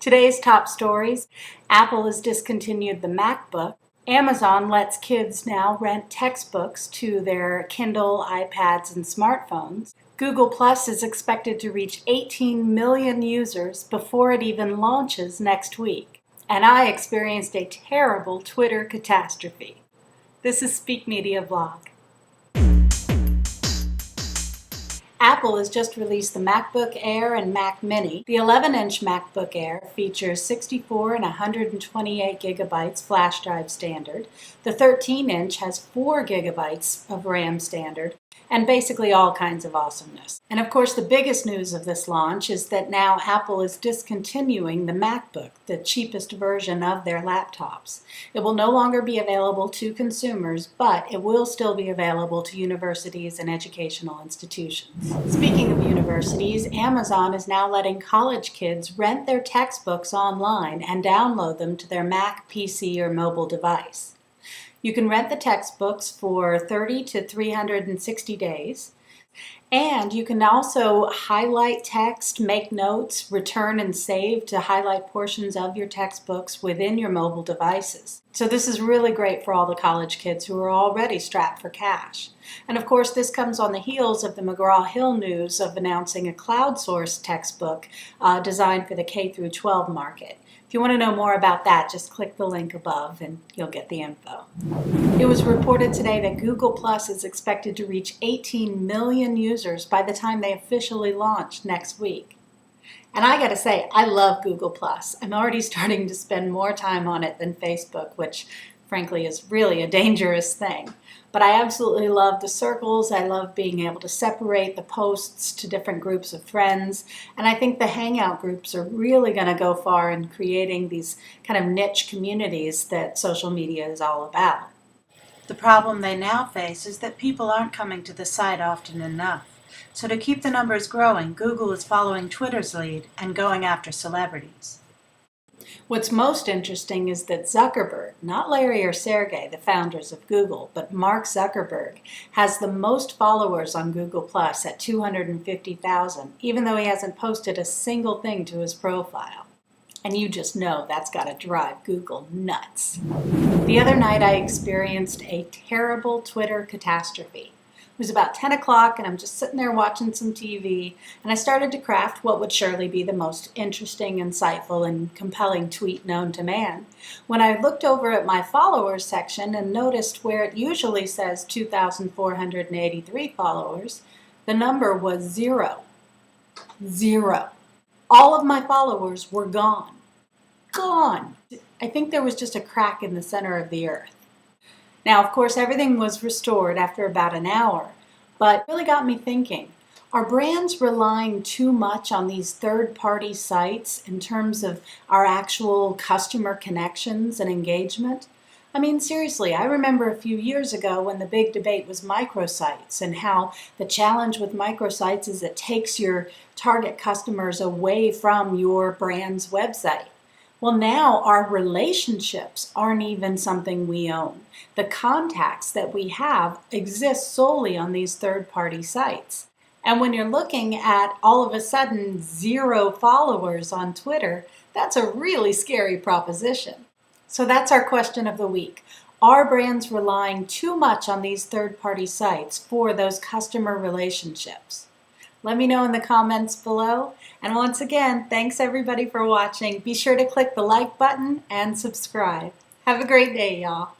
Today's top stories: Apple has discontinued the MacBook. Amazon lets kids now rent textbooks to their Kindle, iPads, and smartphones. Google Plus is expected to reach 18 million users before it even launches next week. And I experienced a terrible Twitter catastrophe. This is Speak Media Vlog. Apple has just released the MacBook Air and Mac Mini. The 11-inch MacBook Air features 64 and 128 gigabytes flash drive standard. The 13-inch has 4 gigabytes of RAM standard, and basically all kinds of awesomeness. And of course, the biggest news of this launch is that now Apple is discontinuing the MacBook, the cheapest version of their laptops. It will no longer be available to consumers, but it will still be available to universities and educational institutions. Speaking of universities, Amazon is now letting college kids rent their textbooks online and download them to their Mac, PC, or mobile device. You can rent the textbooks for 30 to 360 days, and you can also highlight text, make notes, return and save to highlight portions of your textbooks within your mobile devices. So this is really great for all the college kids who are already strapped for cash. And of course, this comes on the heels of the McGraw-Hill news of announcing a cloud-sourced textbook designed for the K-12 market. If you want to know more about that, just click the link above and you'll get the info. It was reported today that Google Plus is expected to reach 18 million users by the time they officially launch next week. And I gotta say, I love Google Plus. I'm already starting to spend more time on it than Facebook, which frankly is really a dangerous thing. But I absolutely love the circles. I love being able to separate the posts to different groups of friends. And I think the Hangout groups are really going to go far in creating these kind of niche communities that social media is all about. The problem they now face is that people aren't coming to the site often enough. So to keep the numbers growing, Google is following Twitter's lead and going after celebrities. What's most interesting is that Zuckerberg, not Larry or Sergey, the founders of Google, but Mark Zuckerberg, has the most followers on Google Plus at 250,000, even though he hasn't posted a single thing to his profile. And you just know that's got to drive Google nuts. The other night I experienced a terrible Twitter catastrophe. It was about 10 o'clock and I'm just sitting there watching some TV, and I started to craft what would surely be the most interesting, insightful, and compelling tweet known to man, when I looked over at my followers section and noticed where it usually says 2,483 followers, the number was 0. 0. All of my followers were gone. Gone! I think there was just a crack in the center of the earth. Now, of course, everything was restored after about an hour, but it really got me thinking, are brands relying too much on these third-party sites in terms of our actual customer connections and engagement? I mean, seriously, I remember a few years ago when the big debate was microsites and how the challenge with microsites is it takes your target customers away from your brand's website. Well, now our relationships aren't even something we own. The contacts that we have exist solely on these third-party sites. And when you're looking at all of a sudden 0 followers on Twitter, that's a really scary proposition. So that's our question of the week. Are brands relying too much on these third-party sites for those customer relationships? Let me know in the comments below. And once again, thanks everybody for watching. Be sure to click the like button and subscribe. Have a great day, y'all.